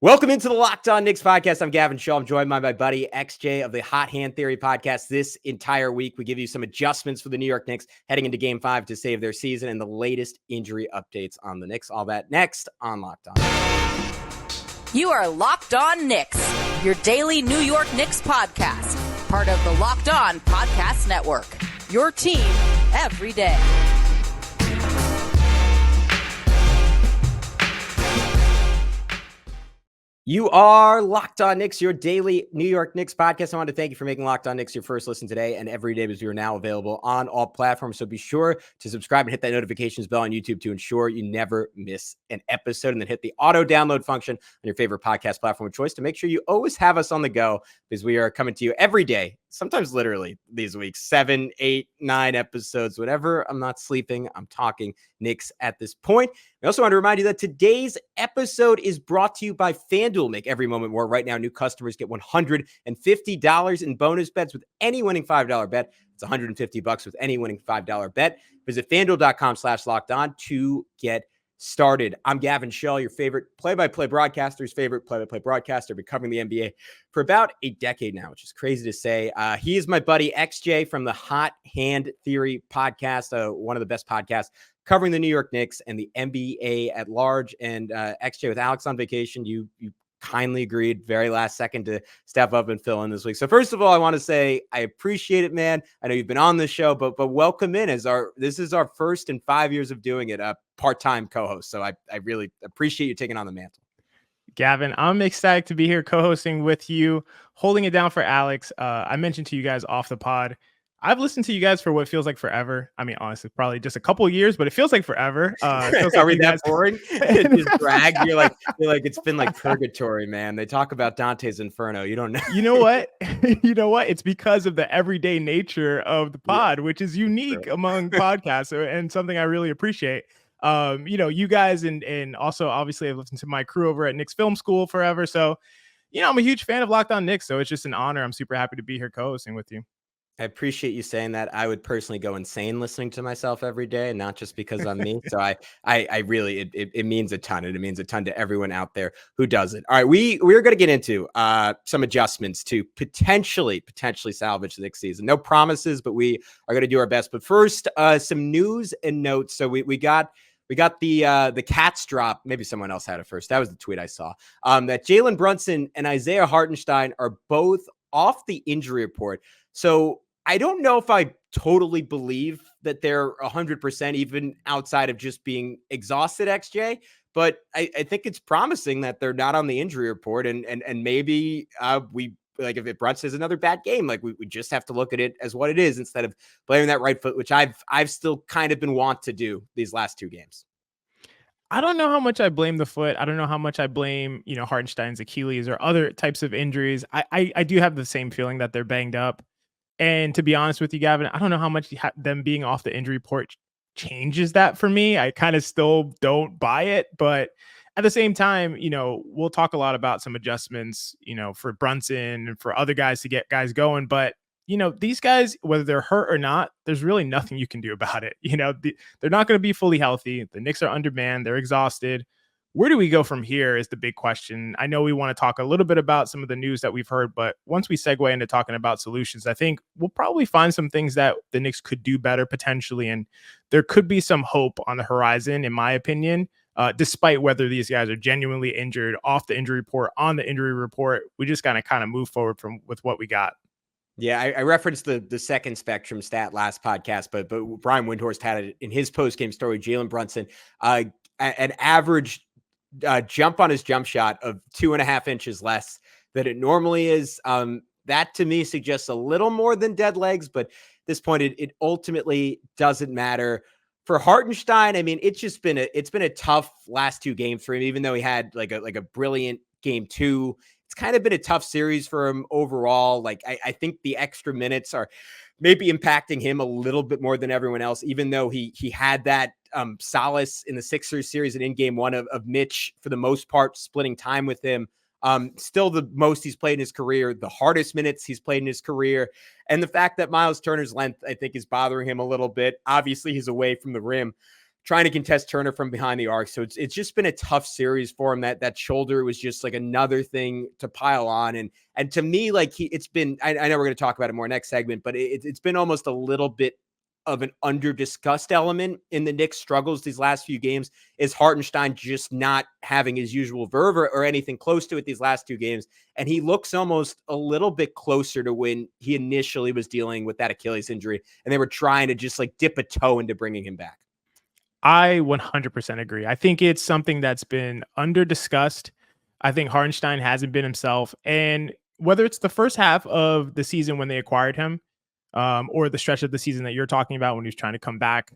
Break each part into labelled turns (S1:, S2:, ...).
S1: Welcome into the Locked On Knicks podcast. I'm Gavin Schall. I'm joined by my buddy XJ of the Hot Hand Theory podcast. This entire week, we give you some adjustments for the New York Knicks heading into Game 5 to save their season and the latest injury updates on the Knicks. All that next on Locked On.
S2: You are Locked On Knicks, your daily New York Knicks podcast, part of the Locked On Podcast Network, your team every day.
S1: You are Locked On Knicks, your daily New York Knicks podcast. I want to thank you for making Locked On Knicks your first listen today and every day, because we are now available on all platforms. So be sure to subscribe and hit that notifications bell on YouTube to ensure you never miss an episode. And then hit the auto download function on your favorite podcast platform of choice to make sure you always have us on the go, because we are coming to you every day, sometimes literally these weeks, 7, 8, 9 episodes, whatever. I'm not sleeping. I'm talking Knicks at this point. I also want to remind you that today's episode is brought to you by FanDuel. Make every moment more. Right now, new customers get $150 in bonus bets with any winning $5 bet. It's $150 with any winning $5 bet. Visit FanDuel.com/lockedon to get started. I'm Gavin Schall, your favorite play-by-play broadcaster's favorite play-by-play broadcaster. Been covering the NBA for about a decade now, which is crazy to say. He is my buddy XJ from the Hot Hand Theory podcast, one of the best podcasts covering the New York Knicks and the NBA at large. And XJ, with Alex on vacation, you kindly agreed very last second to step up and fill in this week. So first of all, I want to say I appreciate it, man. I know you've been on the show, but welcome in this is our first in 5 years of doing it, part-time co-host. So I really appreciate you taking on the mantle.
S3: Gavin, I'm excited to be here co-hosting with you, holding it down for Alex. I mentioned to you guys off the pod, I've listened to you guys for what feels like forever. I mean, honestly, probably just a couple of years, but it feels like forever.
S1: Feels like you guys boring? Just drag. You're like it's been like purgatory, man. They talk about Dante's Inferno. You don't know.
S3: You know what? You know what? It's because of the everyday nature of the pod, which is unique among podcasts and something I really appreciate. You guys and also obviously I've listened to my crew over at Knicks Film School forever. So, I'm a huge fan of Locked On Knicks. So it's just an honor. I'm super happy to be here co-hosting with you.
S1: I appreciate you saying that. I would personally go insane listening to myself every day, and not just because I'm me. So I really, it means a ton, and it means a ton to everyone out there who does it. All right, we're going to get into some adjustments to potentially salvage the Knicks season. No promises, but we are going to do our best. But first, some news and notes. So we got the Cats drop. Maybe someone else had it first. That was the tweet I saw. That Jalen Brunson and Isaiah Hartenstein are both off the injury report. So I don't know if I totally believe that they're 100% even outside of just being exhausted, XJ, but I think it's promising that they're not on the injury report, and maybe if Brunson has another bad game, like we just have to look at it as what it is instead of blaming that right foot, which I've still kind of been want to do these last 2 games.
S3: I don't know how much I blame the foot. I don't know how much I blame, Hartenstein's Achilles or other types of injuries. I do have the same feeling that they're banged up. And to be honest with you, Gavin, I don't know how much them being off the injury report changes that for me. I kind of still don't buy it. But at the same time, we'll talk a lot about some adjustments, for Brunson and for other guys to get guys going. But, these guys, whether they're hurt or not, there's really nothing you can do about it. They're not going to be fully healthy. The Knicks are undermanned. They're exhausted. Where do we go from here is the big question. I know we want to talk a little bit about some of the news that we've heard, but once we segue into talking about solutions, I think we'll probably find some things that the Knicks could do better potentially. And there could be some hope on the horizon, in my opinion, despite whether these guys are genuinely injured, off the injury report, on the injury report. We just got to kind of move forward with what we got.
S1: Yeah, I referenced the second spectrum stat last podcast, but Brian Windhorst had it in his post-game story. Jalen Brunson, an average jump on his jump shot of 2.5 inches less than it normally is. That to me suggests a little more than dead legs, but at this point it ultimately doesn't matter. For Hartenstein, I mean, it's been a tough last 2 games for him, even though he had like a brilliant game 2. It's kind of been a tough series for him overall. Like I think the extra minutes are maybe impacting him a little bit more than everyone else, even though he had that solace in the Sixers series and in game 1 of Mitch, for the most part, splitting time with him. Still the most he's played in his career, the hardest minutes he's played in his career. And the fact that Miles Turner's length, I think, is bothering him a little bit. Obviously, he's away from the rim trying to contest Turner from behind the arc. So it's just been a tough series for him. That shoulder was just like another thing to pile on. And to me, like it's been, I know we're going to talk about it more next segment, but it's been almost a little bit of an under-discussed element in the Knicks' struggles these last few games is Hartenstein just not having his usual verve or anything close to it these last 2 games. And he looks almost a little bit closer to when he initially was dealing with that Achilles injury. And they were trying to just like dip a toe into bringing him back.
S3: I 100% agree. I think it's something that's been under-discussed. I think Hartenstein hasn't been himself. And whether it's the first half of the season when they acquired him, or the stretch of the season that you're talking about when he's trying to come back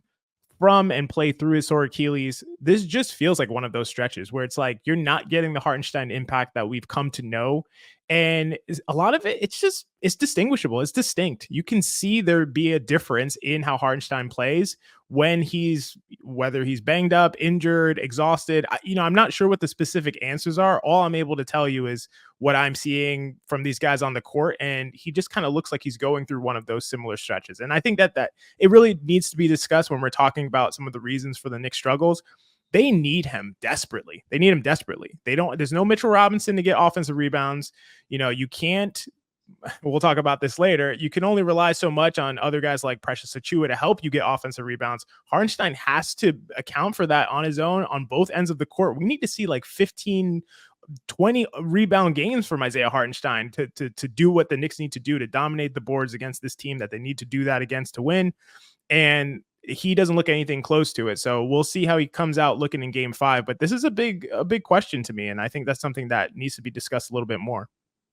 S3: from and play through his sore Achilles, this just feels like one of those stretches where it's like you're not getting the Hartenstein impact that we've come to know. And a lot of it, it's distinguishable. It's distinct. You can see there be a difference in how Hartenstein plays when whether he's banged up, injured, exhausted. I'm not sure what the specific answers are. All I'm able to tell you is what I'm seeing from these guys on the court. And he just kind of looks like he's going through one of those similar stretches. And I think that it really needs to be discussed when we're talking about some of the reasons for the Knicks struggles. They need him desperately. There's no Mitchell Robinson to get offensive rebounds. You can't, we'll talk about this later. You can only rely so much on other guys like Precious Achiuwa to help you get offensive rebounds. Hartenstein has to account for that on his own on both ends of the court. We need to see like 15, 20 rebound games from Isaiah Hartenstein to do what the Knicks need to do to dominate the boards against this team that they need to do that against to win. And he doesn't look anything close to it. So we'll see how he comes out looking in game 5. But this is a big question to me. And I think that's something that needs to be discussed a little bit more.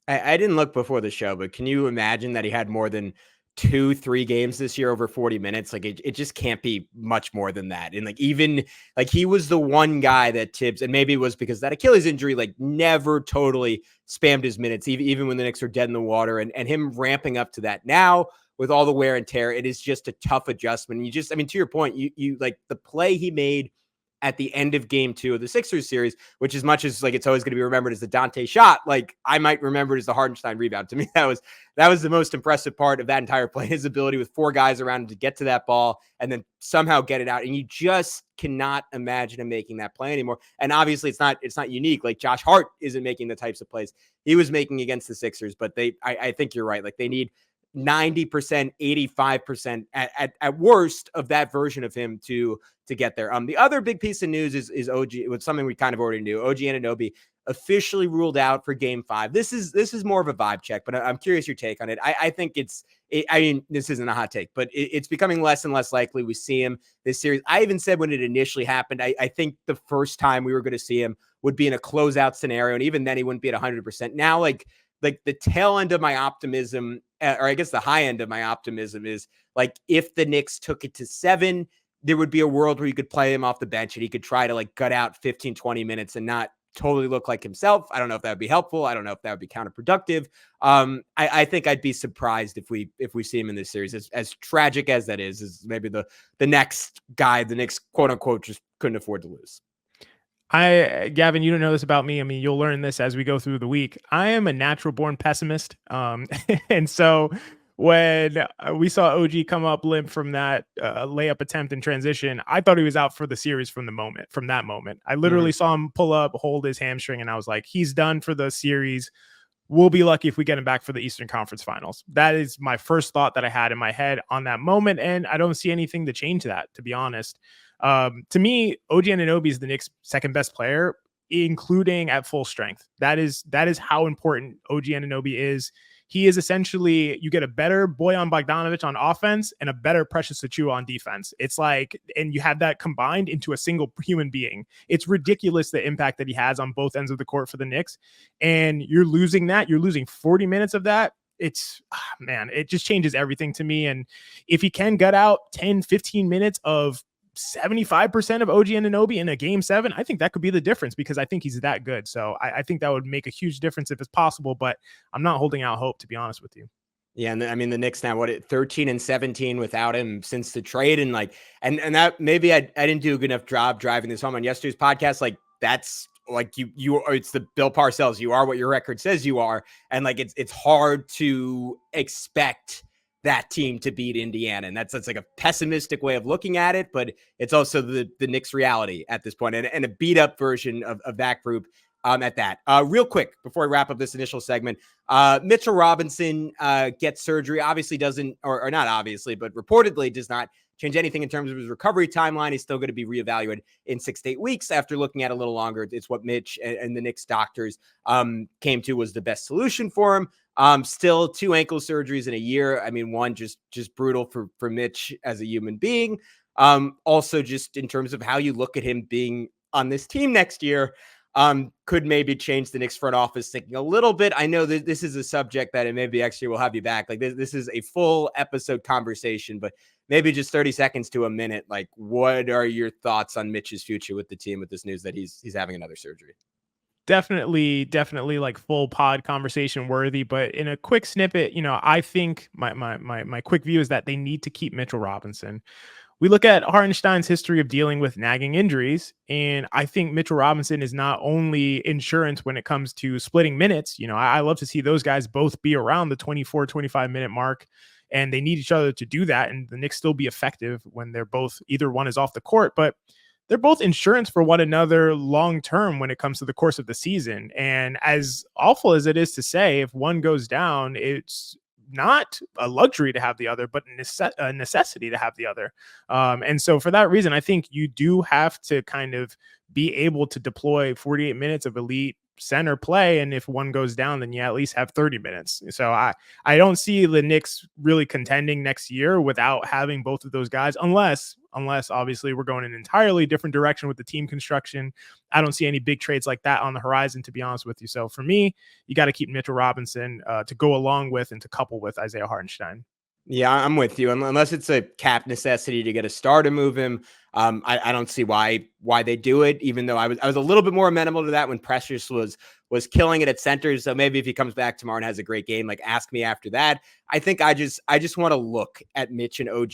S1: I didn't look before the show, but can you imagine that he had more than 2-3 games this year over 40 minutes? Like it just can't be much more than that. And like, even like he was the one guy that Tibbs, and maybe it was because that Achilles injury, like never totally spammed his minutes, even when the Knicks were dead in the water, and him ramping up to that now with all the wear and tear, it is just a tough adjustment. To your point, you like the play he made at the end of game 2 of the Sixers series, which as much as like it's always going to be remembered as the Dante shot, like I might remember it as the Hartenstein rebound. To me, that was the most impressive part of that entire play, his ability with 4 guys around him to get to that ball and then somehow get it out. And you just cannot imagine him making that play anymore. And obviously it's not unique. Like Josh Hart isn't making the types of plays he was making against the Sixers, but I think you're right. Like they need 90%, 85% at worst of that version of him to get there. The other big piece of news is OG. It was something we kind of already knew. OG Anunoby officially ruled out for game 5. This is more of a vibe check, but I'm curious your take on it. I think this isn't a hot take, but it's becoming less and less likely we see him this series. I even said when it initially happened, I think the first time we were going to see him would be in a closeout scenario. And even then he wouldn't be at 100%. Now, like the tail end of my optimism, or I guess the high end of my optimism is like, if the Knicks took it to 7, there would be a world where you could play him off the bench and he could try to like gut out 15, 20 minutes and not totally look like himself. I don't know if that would be helpful. I don't know if that would be counterproductive. I think I'd be surprised if we see him in this series. As tragic as that is maybe the next guy the Knicks quote unquote just couldn't afford to lose.
S3: Gavin, you don't know this about me. I mean, you'll learn this as we go through the week. I am a natural born pessimist. And so when we saw OG come up limp from that layup attempt in transition, I thought he was out for the series from that moment. I literally saw him pull up, hold his hamstring, and I was like, he's done for the series. We'll be lucky if we get him back for the Eastern Conference Finals. That is my first thought that I had in my head on that moment. And I don't see anything to change that, to be honest. To me, OG Anunoby is the Knicks' second best player, including at full strength. That is how important OG Anunoby is. He is essentially, you get a better Bojan Bogdanovic on offense and a better Precious Achiuwa on defense. It's like, and you have that combined into a single human being. It's ridiculous the impact that he has on both ends of the court for the Knicks. And you're losing that. You're losing 40 minutes of that. It's, man, it just changes everything to me. And if he can gut out 10, 15 minutes of 75% of OG Anunoby in a game 7, I think that could be the difference, because I think he's that good. So I think that would make a huge difference if it's possible, but I'm not holding out hope, to be honest with you.
S1: Yeah. And I mean, the Knicks now, 13-17 without him since the trade. And like, and that maybe I didn't do a good enough job driving this home on yesterday's podcast. Like that's like it's the Bill Parcells. You are what your record says you are. And like, it's hard to expect that team to beat Indiana. And that's like a pessimistic way of looking at it, but it's also the Knicks reality at this point, and a beat up version of that group at that. Real quick, before I wrap up this initial segment, Mitchell Robinson gets surgery, obviously doesn't, or not obviously, but reportedly does not change anything in terms of his recovery timeline. He's still going to be reevaluated in 6 to 8 weeks after looking at a little longer. It's what Mitch and the Knicks doctors came to was the best solution for him. Still 2 ankle surgeries in a year. I mean, one just brutal for Mitch as a human being. Also just in terms of how you look at him being on this team next year, could maybe change the Knicks front office thinking a little bit. I know that this is a subject that, and maybe actually we'll have you back. Like this is a full episode conversation, but maybe just 30 seconds to a minute. Like, what are your thoughts on Mitch's future with the team with this news that he's having another surgery?
S3: Definitely like full pod conversation worthy. But in a quick snippet, I think my quick view is that they need to keep Mitchell Robinson. We look at Hartenstein's history of dealing with nagging injuries, and I think Mitchell Robinson is not only insurance when it comes to splitting minutes. I love to see those guys both be around the 24, 25-minute mark, and they need each other to do that, and the Knicks still be effective when they're both, either one is off the court, but they're both insurance for one another long-term when it comes to the course of the season. And as awful as it is to say, if one goes down, it's not a luxury to have the other, but a necessity to have the other. And so for that reason, I think you do have to kind of be able to deploy 48 minutes of elite center play. And if one goes down, then you at least have 30 minutes. So I don't see the Knicks really contending next year without having both of those guys, unless obviously we're going in an entirely different direction with the team construction. I don't see any big trades like that on the horizon, to be honest with you. So for me, you got to keep Mitchell Robinson to go along with and to couple with Isaiah Hartenstein.
S1: Yeah, I'm with you. Unless it's a cap necessity to get a star to move him, I don't see why they do it. Even though I was a little bit more amenable to that when Precious was killing it at center. So maybe if he comes back tomorrow and has a great game, like ask me after that. I think I just want to look at Mitch and OG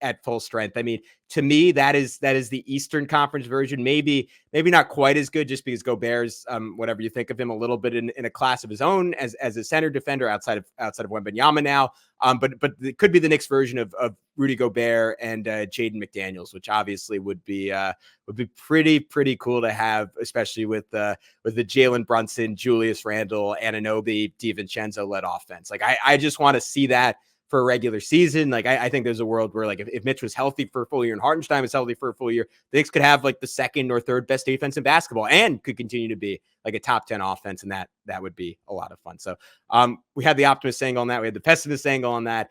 S1: at full strength. I mean, to me, that is the Eastern Conference version. Maybe not quite as good, just because Gobert's whatever you think of him, a little bit in a class of his own as a center defender outside of Wembanyama now. But it could be the Knicks version of Rudy Gobert and Jaden McDaniels, which obviously would be pretty cool to have, especially with the Jalen Brunson, Julius Randle, Anunoby, DiVincenzo led offense. Like I just want to see that for a regular season. Like I think there's a world where, like, if Mitch was healthy for a full year and Hartenstein was healthy for a full year, the Knicks could have like the second or third best defense in basketball and could continue to be like a top 10 offense. And that would be a lot of fun. So we had the optimist angle on that. We had the pessimist angle on that.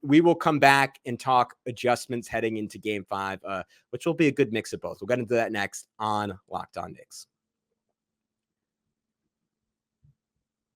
S1: We will come back and talk adjustments heading into Game 5, which will be a good mix of both. We'll get into that next on Locked On Knicks.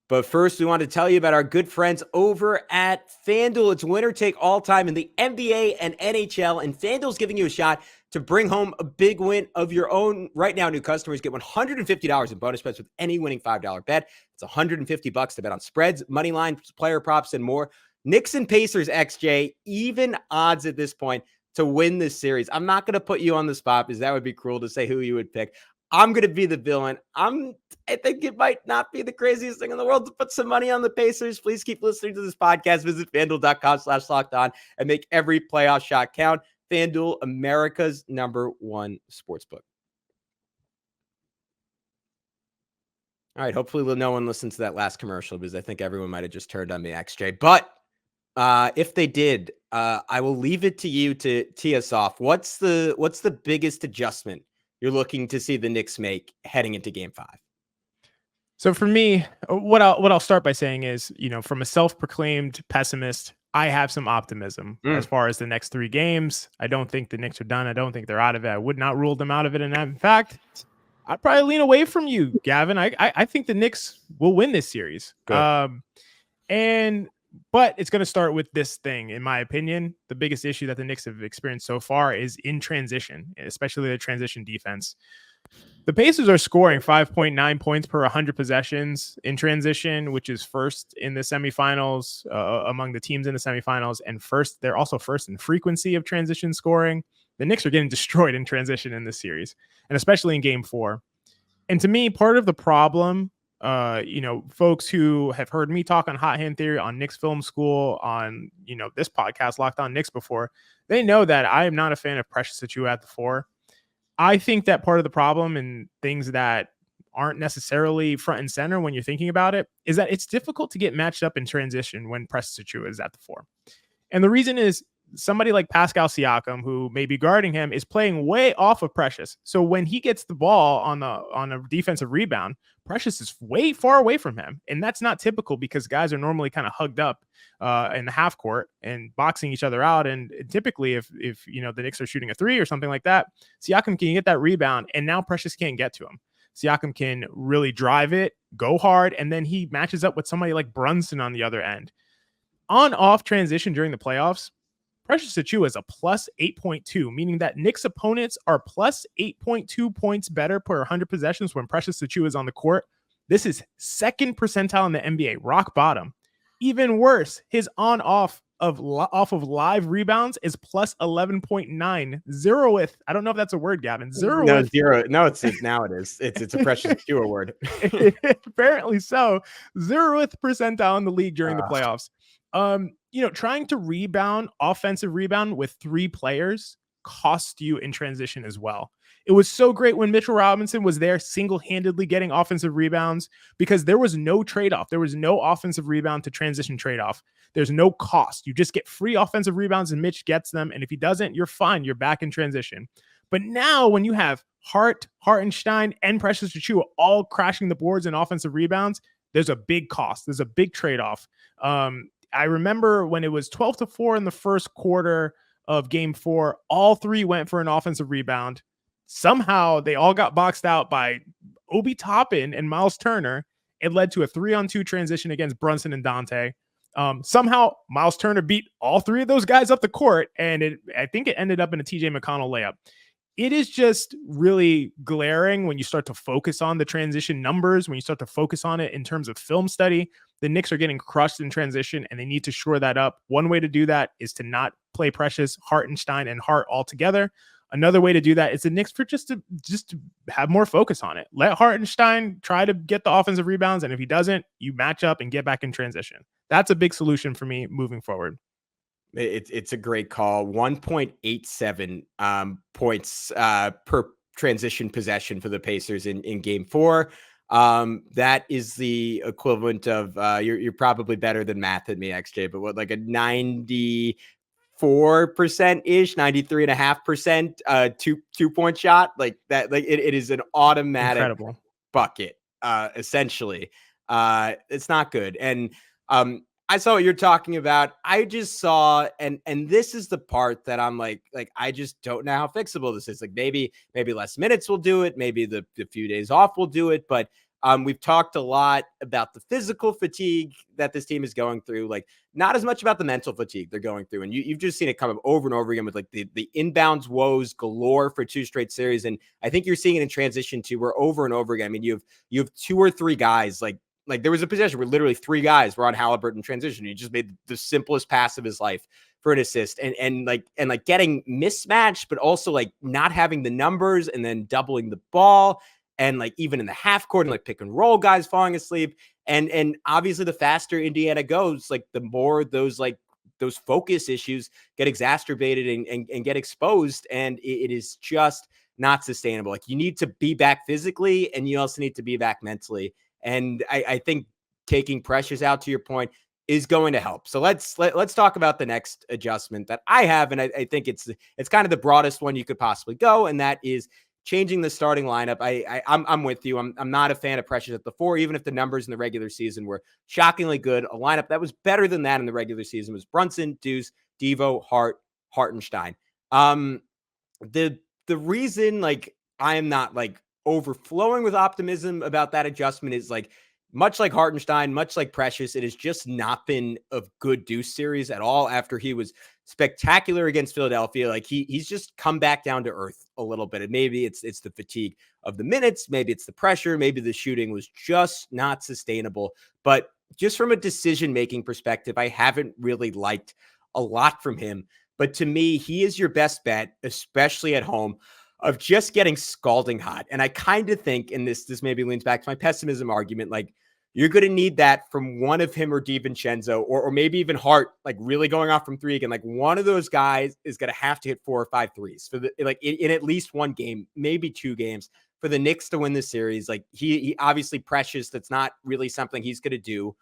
S1: But first, we want to tell you about our good friends over at FanDuel. It's winner take all time in the NBA and NHL, and FanDuel's giving you a shot to bring home a big win of your own. Right now, new customers get $150 in bonus bets with any winning $5 bet. It's $150 to bet on spreads, money line, player props, and more. Knicks and Pacers, XJ, even odds at this point to win this series. I'm not going to put you on the spot because that would be cruel to say who you would pick. I'm going to be the villain. I think it might not be the craziest thing in the world to put some money on the Pacers. Please keep listening to this podcast. Visit FanDuel.com/lockedon and make every playoff shot count. FanDuel, America's #1 sportsbook. All right. Hopefully no one listens to that last commercial because I think everyone might have just turned on me, XJ. But if they did, I will leave it to you to tee us off. What's the biggest adjustment you're looking to see the Knicks make heading into Game 5?
S3: So for me, what I'll start by saying is, from a self-proclaimed pessimist, I have some optimism as far as the next 3 games. I don't think the Knicks are done. I don't think they're out of it. I would not rule them out of it. And in fact, I'd probably lean away from you, Gavin. I think the Knicks will win this series. But it's going to start with this thing. In my opinion, the biggest issue that the Knicks have experienced so far is in transition, especially the transition defense. The Pacers are scoring 5.9 points per 100 possessions in transition, which is first in the semifinals among the teams in the semifinals. And they're also first in frequency of transition scoring. The Knicks are getting destroyed in transition in this series, and especially in Game 4. And to me, part of the problem Folks who have heard me talk on Hot Hand Theory, on Knicks Film School, on, this podcast, Locked On Knicks, before, they know that I am not a fan of Precious Achiuwa at the 4. I think that part of the problem and things that aren't necessarily front and center when you're thinking about it is that it's difficult to get matched up in transition when Precious Achiuwa is at the 4. And the reason is somebody like Pascal Siakam, who may be guarding him, is playing way off of Precious. So when he gets the ball on a defensive rebound, Precious is way far away from him. And that's not typical because guys are normally kind of hugged up in the half court and boxing each other out. And typically if the Knicks are shooting a 3 or something like that, Siakam can get that rebound and now Precious can't get to him. Siakam can really drive it, go hard, and then he matches up with somebody like Brunson on the other end. On-off transition during the playoffs, Precious Achiuwa is a plus 8.2, meaning that Knicks opponents are plus 8.2 points better per 100 possessions when Precious Achiuwa is on the court. This is second percentile in the NBA, rock bottom. Even worse, his off of live rebounds is plus 11.9. Zeroth. I don't know if that's a word, Gavin. Zeroth.
S1: No, zero. No, now it is. It's a Precious Achiuwa word.
S3: Apparently so. 0th percentile in the league during the playoffs. Trying to rebound, offensive rebound with 3 players cost you in transition as well. It was so great when Mitchell Robinson was there single-handedly getting offensive rebounds because there was no trade-off. There was no offensive rebound to transition trade-off. There's no cost. You just get free offensive rebounds and Mitch gets them. And if he doesn't, you're fine. You're back in transition. But now when you have Hartenstein, and Precious Achiuwa all crashing the boards in offensive rebounds, there's a big cost. There's a big trade-off. I remember when it was 12-4 in the first quarter of game 4, all 3 went for an offensive rebound. Somehow they all got boxed out by Obi Toppin and Miles Turner. It led to a 3-on-2 transition against Brunson and Dante. Somehow Miles Turner beat all 3 of those guys up the court, and I think it ended up in a TJ McConnell layup. It is just really glaring when you start to focus on the transition numbers, when you start to focus on it in terms of film study. The Knicks are getting crushed in transition, and they need to shore that up. One way to do that is to not play Precious, Hartenstein, and Hart all together. Another way to do that is the Knicks for just to have more focus on it. Let Hartenstein try to get the offensive rebounds, and if he doesn't, you match up and get back in transition. That's a big solution for me moving forward.
S1: It's a great call. 1.87 points per transition possession for the Pacers in game 4. That is the equivalent of you're probably better than math than me, XJ, but what, like a 94% ish, 93.5% 2-point shot like that. Like it is an automatic
S3: Incredible
S1: bucket, essentially. It's not good. And I saw what you're talking about. I just saw, and this is the part that I'm like, I just don't know how fixable this is. Like maybe less minutes will do it. Maybe the few days off will do it. But we've talked a lot about the physical fatigue that this team is going through, like not as much about the mental fatigue they're going through. And you've just seen it come up over and over again with like the inbounds woes galore for 2 straight series. And I think you're seeing it in transition too, where over and over again, I mean, you have 2 or 3 guys like there was a possession where literally 3 guys were on Halliburton transition. He just made the simplest pass of his life for an assist and getting mismatched, but also like not having the numbers and then doubling the ball. And like even in the half court and like pick and roll guys falling asleep. And obviously the faster Indiana goes, like the more those focus issues get exacerbated and get exposed. And it is just not sustainable. Like you need to be back physically and you also need to be back mentally. And I think taking Precious out, to your point, is going to help. So let's talk about the next adjustment that I have. And I think it's kind of the broadest one you could possibly go. And that is changing the starting lineup. I'm with you. I'm not a fan of Precious at the 4, even if the numbers in the regular season were shockingly good. A lineup that was better than that in the regular season was Brunson, Deuce, Devo, Hart, Hartenstein. The reason like I am not like overflowing with optimism about that adjustment is like much like Hartenstein, much like Precious, it has just not been a good Deuce series at all after he was spectacular against Philadelphia. Like he's just come back down to earth a little bit. And maybe it's the fatigue of the minutes. Maybe it's the pressure. Maybe the shooting was just not sustainable. But just from a decision-making perspective, I haven't really liked a lot from him. But to me, he is your best bet, especially at home. of just getting scalding hot. And I kind of think, and this maybe leans back to my pessimism argument, like you're going to need that from one of him or DiVincenzo, or maybe even Hart, like really going off from three again. Like one of those guys is going to have to hit 4 or 5 threes for the, like in at least one game, maybe 2 games for the Knicks to win this series. Like he obviously Precious, that's not really something he's going to do.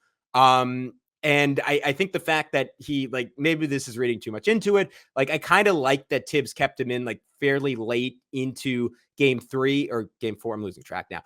S1: And I think the fact that he, like, maybe this is reading too much into it. Like, I kind of like that Tibbs kept him in like fairly late into game 3 or game 4. I'm losing track now.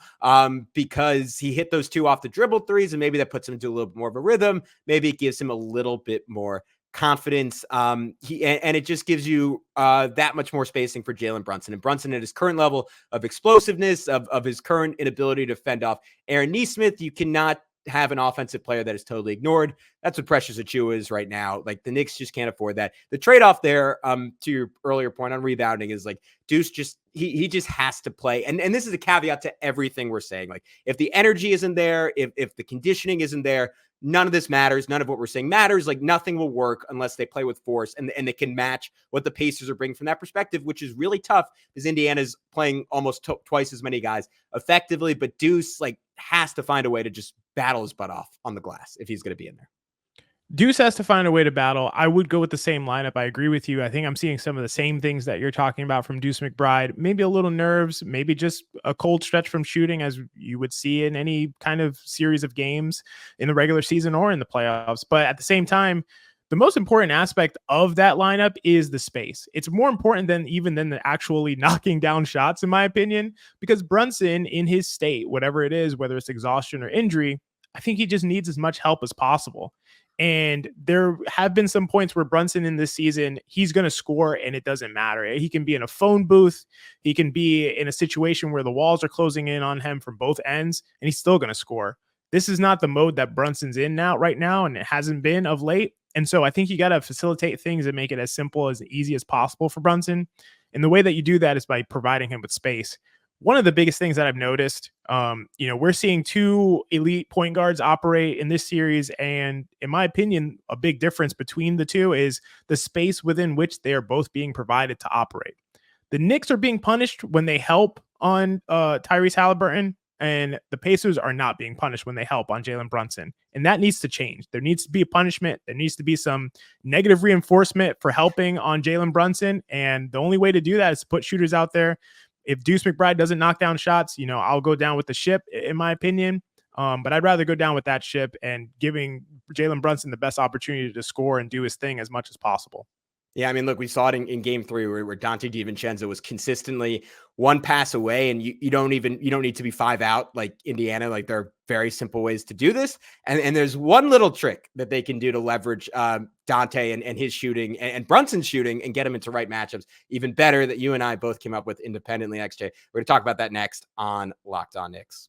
S1: Because he hit those 2 off the dribble threes, and maybe that puts him into a little bit more of a rhythm. Maybe it gives him a little bit more confidence. And it just gives you that much more spacing for Jalen Brunson. And Brunson at his current level of explosiveness, of his current inability to fend off Aaron Nesmith, you cannot have an offensive player that is totally ignored. That's what Precious Achiuwa is right now. Like the Knicks just can't afford that. The trade-off there, to your earlier point on rebounding, is like Deuce just he just has to play. And this is a caveat to everything we're saying. Like if the energy isn't there, if the conditioning isn't there, none of this matters. None of what we're saying matters. Like nothing will work unless they play with force and they can match what the Pacers are bringing from that perspective, which is really tough because Indiana's playing almost twice as many guys effectively. But Deuce like has to find a way to just battle his butt off on the glass if he's going to be in there.
S3: Deuce has to find a way to battle. I would go with the same lineup. I agree with you. I think I'm seeing some of the same things that you're talking about from Deuce McBride. Maybe a little nerves, maybe just a cold stretch from shooting, as you would see in any kind of series of games in the regular season or in the playoffs. But at the same time, the most important aspect of that lineup is the space. It's more important than the actually knocking down shots, in my opinion, because Brunson in his state, whatever it is, whether it's exhaustion or injury, I think he just needs as much help as possible. And there have been some points where Brunson in this season, he's going to score and it doesn't matter. He can be in a phone booth. He can be in a situation where the walls are closing in on him from both ends, and he's still going to score. This is not the mode that Brunson's in right now, and it hasn't been of late. And so I think you got to facilitate things and make it as simple, as easy as possible for Brunson. And the way that you do that is by providing him with space. One of the biggest things that I've noticed, we're seeing 2 elite point guards operate in this series. And in my opinion, a big difference between the two is the space within which they are both being provided to operate. The Knicks are being punished when they help on Tyrese Halliburton, and the Pacers are not being punished when they help on Jalen Brunson. And that needs to change. There needs to be a punishment. There needs to be some negative reinforcement for helping on Jalen Brunson. And the only way to do that is to put shooters out there. If Deuce McBride doesn't knock down shots, I'll go down with the ship, in my opinion. But I'd rather go down with that ship and giving Jalen Brunson the best opportunity to score and do his thing as much as possible.
S1: Yeah, I mean, look, we saw it in game 3 where Dante DiVincenzo was consistently one pass away, and you don't need to be 5 out like Indiana. Like there are very simple ways to do this. And there's one little trick that they can do to leverage Dante and his shooting and Brunson's shooting and get him into right matchups even better, that you and I both came up with independently, XJ. We're going to talk about that next on Locked On Knicks.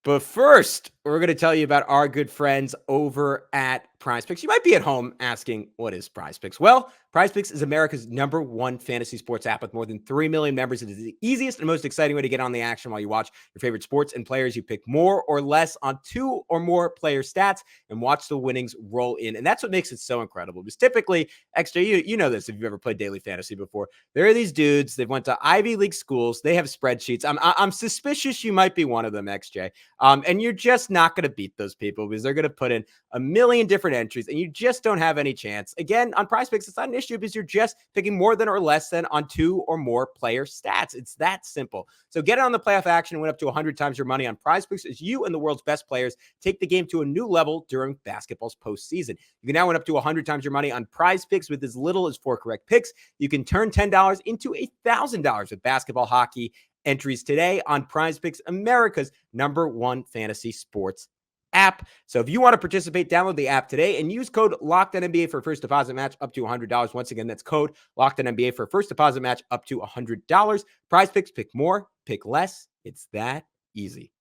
S1: But first, we're going to tell you about our good friends over at PrizePicks. You might be at home asking, what is PrizePicks? Well, PrizePicks is America's #1 fantasy sports app with more than 3 million members. It is the easiest and most exciting way to get on the action while you watch your favorite sports and players. You pick more or less on 2 or more player stats and watch the winnings roll in. And that's what makes it so incredible. Because typically, XJ, you know this if you've ever played daily fantasy before. There are these dudes, they've went to Ivy League schools. They have spreadsheets. I'm suspicious you might be one of them, XJ. And you're just not going to beat those people because they're going to put in a million different entries and you just don't have any chance. Again, on PrizePicks, it's not an issue because you're just picking more than or less than on 2 or more player stats. It's that simple. So get on the playoff action and win up to 100 times your money on PrizePicks as you and the world's best players take the game to a new level during basketball's postseason. You can now win up to 100 times your money on PrizePicks with as little as 4 correct picks. You can turn $10 into $1,000 with basketball, hockey entries today on PrizePicks, America's #1 fantasy sports app. So if you want to participate, download the app today and use code LOCKEDONNBA for a first deposit match up to $100. Once again, that's code LOCKEDONNBA for a first deposit match up to $100. PrizePicks, pick more, pick less. It's that easy.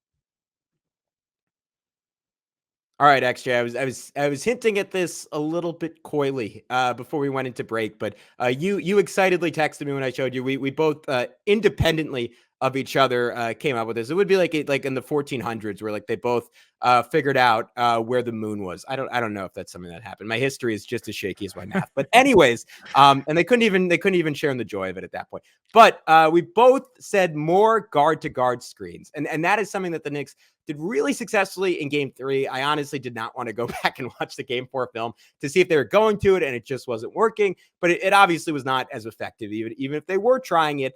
S1: All right, XJ, I was hinting at this a little bit coyly before we went into break, but you excitedly texted me when I showed you. We both independently of each other came up with this. It would be like in the 1400s where like they both figured out where the moon was. I don't know if that's something that happened. My history is just as shaky as my math. But anyways, and they couldn't even share in the joy of it at that point. But we both said more guard to guard screens, and that is something that the Knicks did really successfully in game 3. I honestly did not want to go back and watch the game 4 film to see if they were going to it, and it just wasn't working. But it obviously was not as effective, even if they were trying it.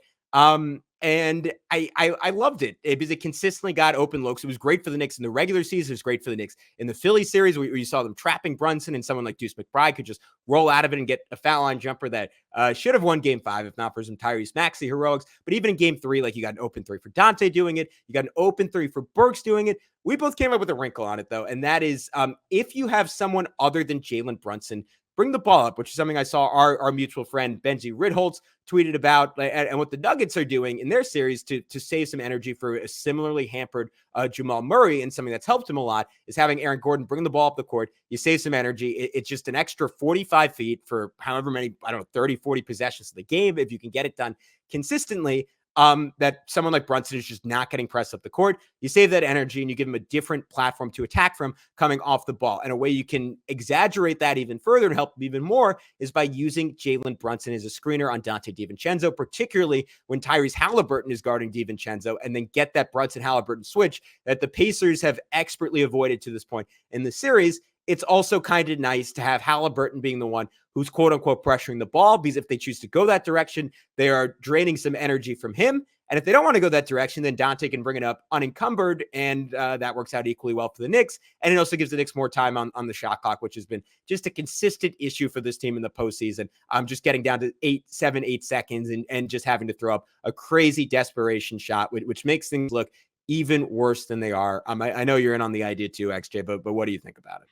S1: And I loved it because it consistently got open looks. It was great for the Knicks in the regular season. It was great for the Knicks in the Philly series where you saw them trapping Brunson, and someone like Deuce McBride could just roll out of it and get a foul line jumper that should have won game 5 if not for some Tyrese Maxey heroics. But even in game 3, like you got an open 3 for Dante doing it. You got an open 3 for Burks doing it. We both came up with a wrinkle on it, though, and that is if you have someone other than Jalen Brunson bring the ball up, which is something I saw our mutual friend Benji Ridholtz tweeted about, and what the Nuggets are doing in their series to save some energy for a similarly hampered Jamal Murray. And something that's helped him a lot is having Aaron Gordon bring the ball up the court. You save some energy. It's just an extra 45 feet for however many, 30, 40 possessions of the game. If you can get it done consistently, that someone like Brunson is just not getting pressed up the court. You save that energy and you give him a different platform to attack from coming off the ball. And a way you can exaggerate that even further and help even more is by using Jalen Brunson as a screener on Dante DiVincenzo, particularly when Tyrese Halliburton is guarding DiVincenzo, and then get that Brunson-Halliburton switch that the Pacers have expertly avoided to this point in the series. It's also kind of nice to have Halliburton being the one who's quote unquote pressuring the ball, because if they choose to go that direction, they are draining some energy from him. And if they don't want to go that direction, then Dante can bring it up unencumbered, and that works out equally well for the Knicks. And it also gives the Knicks more time on the shot clock, which has been just a consistent issue for this team in the postseason. Just getting down to 8 seconds and just having to throw up a crazy desperation shot, which makes things look even worse than they are. I know you're in on the idea too, XJ, but what do you think about it?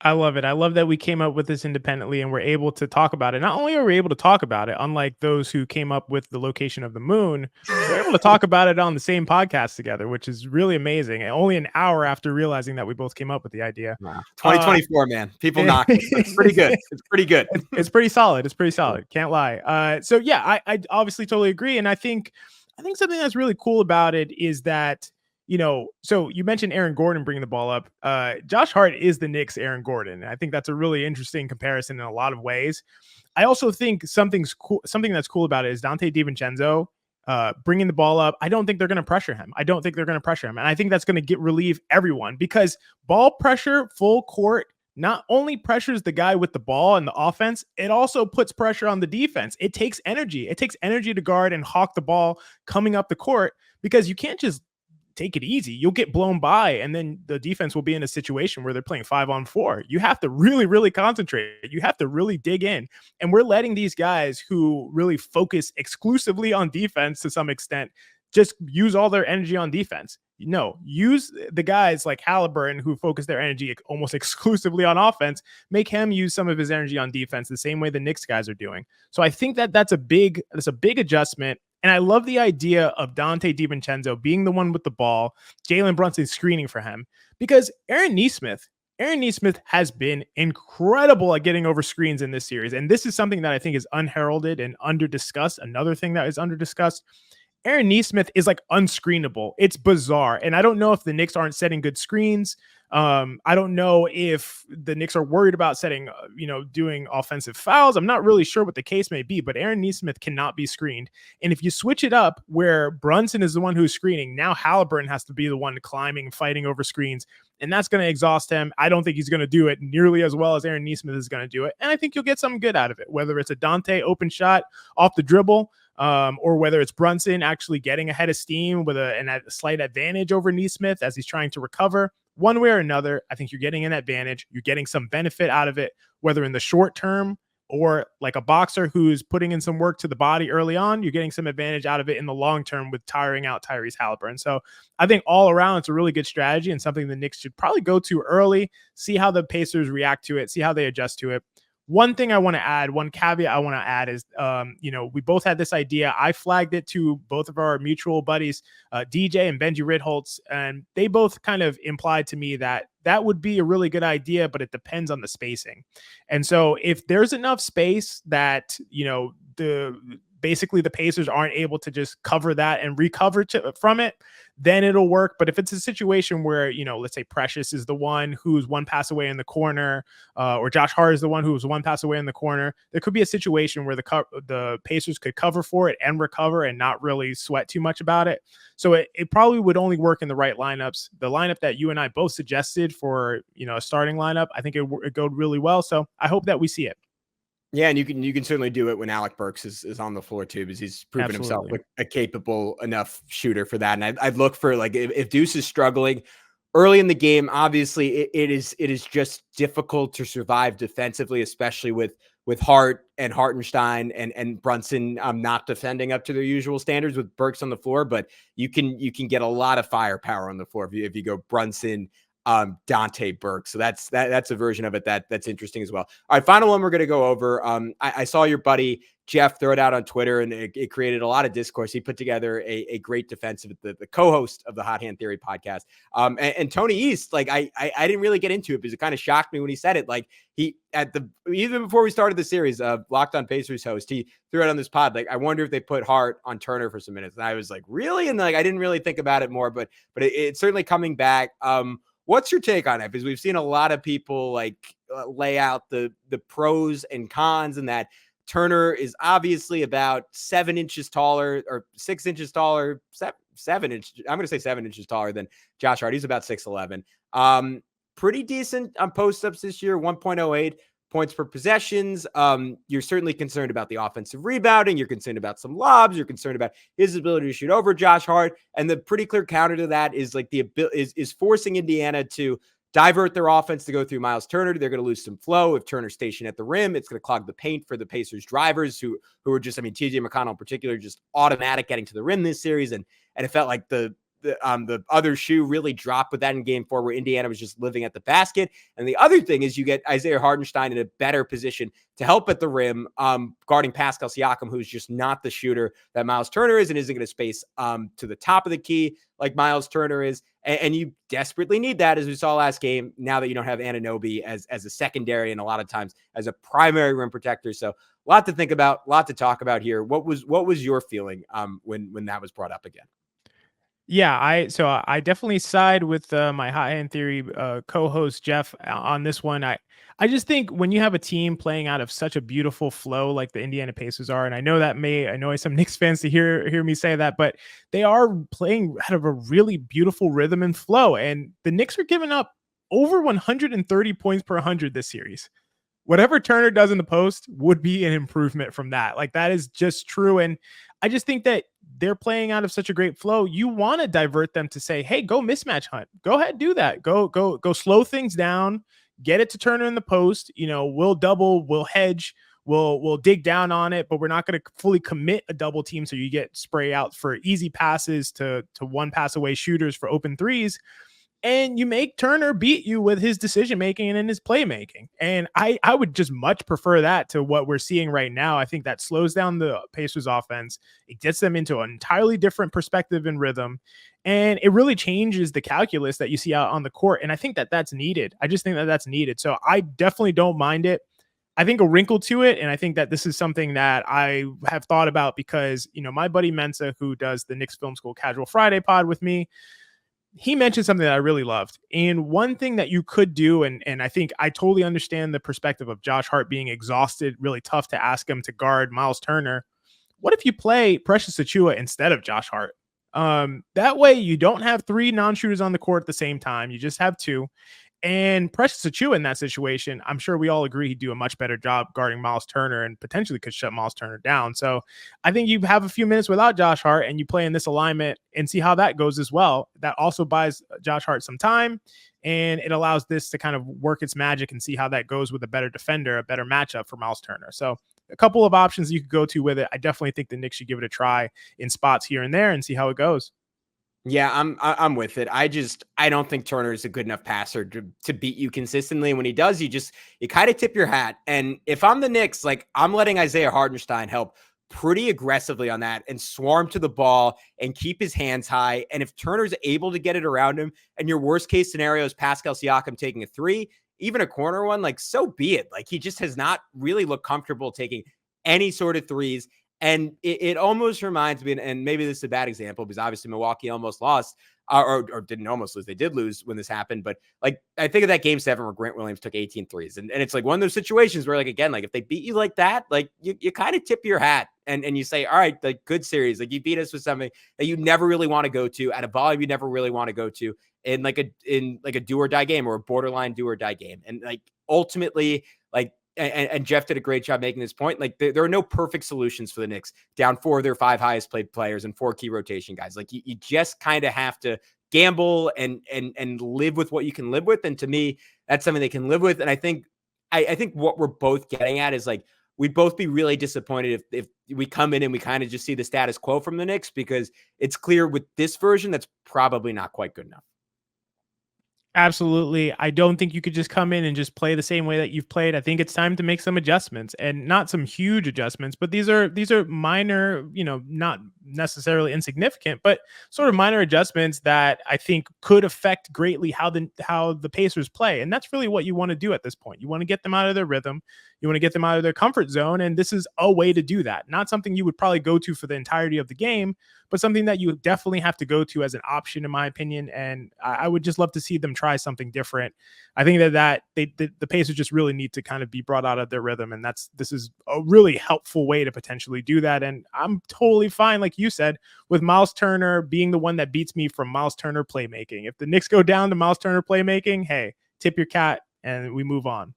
S3: I love it. I love that we came up with this independently and we're able to talk about it. Not only are we able to talk about it, unlike those who came up with the location of the moon, we're able to talk about it on the same podcast together, which is really amazing. And only an hour after realizing that we both came up with the idea.
S1: Wow. 2024, man. People knock it. It's pretty good. It's pretty good.
S3: It's pretty solid. It's pretty solid. Can't lie. So yeah, I obviously totally agree. And I think something that's really cool about it is that, so you mentioned Aaron Gordon bringing the ball up. Josh Hart is the Knicks' Aaron Gordon. And I think that's a really interesting comparison in a lot of ways. I also think something that's cool about it is Dante DiVincenzo bringing the ball up. I don't think they're going to pressure him. And I think that's going to relieve everyone, because ball pressure full court not only pressures the guy with the ball and the offense, it also puts pressure on the defense. It takes energy. It takes energy to guard and hawk the ball coming up the court, because you can't just take it easy. You'll get blown by, and then the defense will be in a situation where they're playing 5-on-4. You have to really, really concentrate. You have to really dig in. And we're letting these guys who really focus exclusively on defense to some extent just use all their energy on defense. Use the guys like Halliburton who focus their energy almost exclusively on offense. Make him use some of his energy on defense the same way the Knicks guys are doing. So I think that's a big adjustment. And I love the idea of Dante DiVincenzo being the one with the ball, Jalen Brunson screening for him, because Aaron Nesmith has been incredible at getting over screens in this series. And this is something that I think is unheralded and under-discussed. Another thing that is under-discussed, Aaron Nesmith is like unscreenable. It's bizarre. And I don't know if the Knicks aren't setting good screens. I don't know if the Knicks are worried about doing offensive fouls. I'm not really sure what the case may be, but Aaron Nesmith cannot be screened. And if you switch it up where Brunson is the one who's screening, now Halliburton has to be the one climbing, fighting over screens, and that's going to exhaust him. I don't think he's going to do it nearly as well as Aaron Nesmith is going to do it. And I think you'll get something good out of it, whether it's a Dante open shot off the dribble, or whether it's Brunson actually getting ahead of steam with a slight advantage over Nesmith as he's trying to recover. One way or another, I think you're getting an advantage. You're getting some benefit out of it, whether in the short term or like a boxer who's putting in some work to the body early on, you're getting some advantage out of it in the long term with tiring out Tyrese Halliburton. So I think all around, it's a really good strategy and something the Knicks should probably go to early, see how the Pacers react to it, see how they adjust to it. One thing I want to add, one caveat I want to add is, we both had this idea. I flagged it to both of our mutual buddies, DJ and Benji Ridholtz, and they both kind of implied to me that would be a really good idea, but it depends on the spacing. And so if there's enough space that, the basically the Pacers aren't able to just cover that and recover from it, then it'll work. But if it's a situation where, let's say Precious is the one who's one pass away in the corner, or Josh Hart is the one who was one pass away in the corner, there could be a situation where the Pacers could cover for it and recover and not really sweat too much about it. So it probably would only work in the right lineups. The lineup that you and I both suggested for, a starting lineup, I think it go really well. So I hope that we see it.
S1: Yeah, and you can certainly do it when Alec Burks is on the floor too, because he's proven himself like a capable enough shooter for that. And I'd look for, like, if Deuce is struggling early in the game, obviously it is just difficult to survive defensively, especially with Hart and Hartenstein and Brunson not defending up to their usual standards with Burks on the floor. But you can get a lot of firepower on the floor if you go Brunson, Dante Burke. So that's a version of it that's interesting as well. All right, final one we're going to go over. I saw your buddy Jeff throw it out on Twitter, and it created a lot of discourse. He put together a great defense of the co-host of the Hot Hand Theory podcast. And Tony East, like, I didn't really get into it because it kind of shocked me when he said it. Like, even before we started the series, Locked On Pacers host, he threw it on this pod. Like, I wonder if they put Hart on Turner for some minutes. And I was like, really? And like, I didn't really think about it more, but it's certainly coming back. What's your take on it? Because we've seen a lot of people lay out the pros and cons, and that Turner is obviously about 7 inches taller or 6 inches taller, 7 inches. I'm going to say 7 inches taller than Josh Hart. He's about 6'11". Pretty decent on post-ups this year, 1.08 points per possessions. You're certainly concerned about the offensive rebounding. You're concerned about some lobs. You're concerned about his ability to shoot over Josh Hart. And the pretty clear counter to that is like is forcing Indiana to divert their offense to go through Miles Turner. They're going to lose some flow. If Turner's stationed at the rim, it's going to clog the paint for the Pacers drivers who are just, TJ McConnell in particular, just automatic getting to the rim this series. And it felt like the other shoe really dropped with that in game 4, where Indiana was just living at the basket. And the other thing is you get Isaiah Hartenstein in a better position to help at the rim, guarding Pascal Siakam, who's just not the shooter that Miles Turner is and isn't going to space to the top of the key like Miles Turner is. And you desperately need that, as we saw last game, now that you don't have Anunoby as a secondary and a lot of times as a primary rim protector. So a lot to think about, a lot to talk about here. What was your feeling when that was brought up again?
S3: Yeah, I definitely side with my Hot Hand Theory co-host Jeff on this one. I just think when you have a team playing out of such a beautiful flow like the Indiana Pacers are, and I know that may annoy some Knicks fans to hear me say that, but they are playing out of a really beautiful rhythm and flow, and the Knicks are giving up over 130 points per 100 this series. Whatever Turner does in the post would be an improvement from that. Like, that is just true. And I just think that they're playing out of such a great flow. You want to divert them to say, hey, go mismatch hunt. Go ahead, do that. Go slow things down. Get it to Turner in the post. We'll double, we'll hedge, we'll dig down on it, but we're not going to fully commit a double team. So you get spray out for easy passes to one pass away shooters for open threes. And you make Turner beat you with his decision-making and in his playmaking. And I would just much prefer that to what we're seeing right now. I think that slows down the Pacers offense. It gets them into an entirely different perspective and rhythm. And it really changes the calculus that you see out on the court. And I think that that's needed. I just think that that's needed. So I definitely don't mind it. I think a wrinkle to it, and I think that this is something that I have thought about because, my buddy Mensa, who does the Knicks Film School Casual Friday pod with me, he mentioned something that I really loved. And one thing that you could do, and I think I totally understand the perspective of Josh Hart being exhausted, really tough to ask him to guard Miles Turner. What if you play Precious Achiuwa instead of Josh Hart? That way you don't have 3 non-shooters on the court at the same time. You just have 2. And Precious Achiuwa in that situation, I'm sure we all agree he'd do a much better job guarding Miles Turner and potentially could shut Miles Turner down. So I think you have a few minutes without Josh Hart and you play in this alignment and see how that goes as well. That also buys Josh Hart some time, and it allows this to kind of work its magic and see how that goes with a better defender, a better matchup for Miles Turner. So a couple of options you could go to with it. I definitely think the Knicks should give it a try in spots here and there and see how it goes.
S1: Yeah, I'm with it. I don't think Turner is a good enough passer to beat you consistently. And when he does, you kind of tip your hat. And if I'm the Knicks, like, I'm letting Isaiah Hartenstein help pretty aggressively on that and swarm to the ball and keep his hands high. And if Turner's able to get it around him, and your worst case scenario is Pascal Siakam taking a 3, even a corner one, like, so be it. Like, he just has not really looked comfortable taking any sort of threes And it almost reminds me, and maybe this is a bad example because obviously Milwaukee almost lost or didn't almost lose. They did lose when this happened. But like, I think of that game 7 where Grant Williams took 18 threes. And it's like one of those situations where, like, again, like if they beat you like that, like you kind of tip your hat and you say, all right, like good series. Like you beat us with something that you never really want to go to at a volume you never really want to go to in like a do or die game or a borderline do or die game. And like ultimately, like, and Jeff did a great job making this point. Like there are no perfect solutions for the Knicks down 4 of their 5 highest paid players and 4 key rotation guys. Like you just kind of have to gamble and live with what you can live with. And to me, that's something they can live with. And I think what we're both getting at is like, we'd both be really disappointed if we come in and we kind of just see the status quo from the Knicks, because it's clear with this version, that's probably not quite good enough.
S3: Absolutely. I don't think you could just come in and just play the same way that you've played. I think it's time to make some adjustments, and not some huge adjustments, but these are minor, not necessarily insignificant, but sort of minor adjustments that I think could affect greatly how the Pacers play. And that's really what you want to do at this point. You want to get them out of their rhythm. You want to get them out of their comfort zone. And this is a way to do that. Not something you would probably go to for the entirety of the game, but something that you definitely have to go to as an option, in my opinion. And I would just love to see them try something different. I think that the Pacers just really need to kind of be brought out of their rhythm. And this is a really helpful way to potentially do that. And I'm totally fine, like you said, with Miles Turner being the one that beats me from Miles Turner playmaking. If the Knicks go down to Miles Turner playmaking, hey, tip your cat and we move on.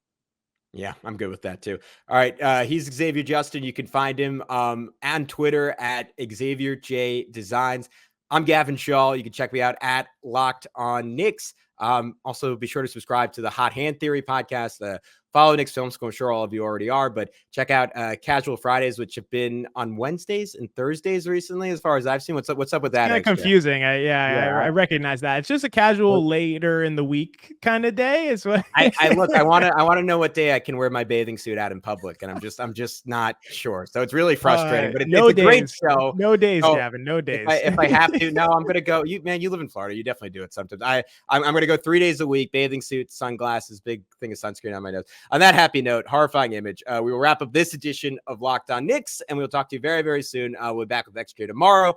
S1: Yeah, I'm good with that too. All right. He's Xavier Justin. You can find him on Twitter at Xavier J Designs. I'm Gavin Schall. You can check me out at Locked on Knicks. Also, be sure to subscribe to the Hot Hand Theory podcast. Follow Knicks Film School. I'm sure all of you already are, but check out Casual Fridays, which have been on Wednesdays and Thursdays recently, as far as I've seen. What's up with that?
S3: Kind of confusing. I recognize that. It's just a casual later in the week kind of day. Is what
S1: I look. I want to know what day I can wear my bathing suit out in public, and I'm just not sure. So it's really frustrating. But it's a great show.
S3: No days,
S1: so
S3: Gavin. No days.
S1: If I have to, no, I'm gonna go. You live in Florida. You definitely do it sometimes. I'm gonna go 3 days a week. Bathing suit, sunglasses, big thing of sunscreen on my nose. On that happy note, horrifying image, we will wrap up this edition of Locked on Knicks, and we'll talk to you very, very soon. We'll be back with Extra tomorrow,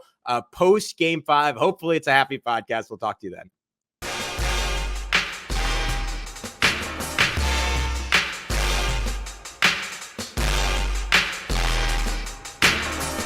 S1: post Game 5. Hopefully it's a happy podcast. We'll talk to you then.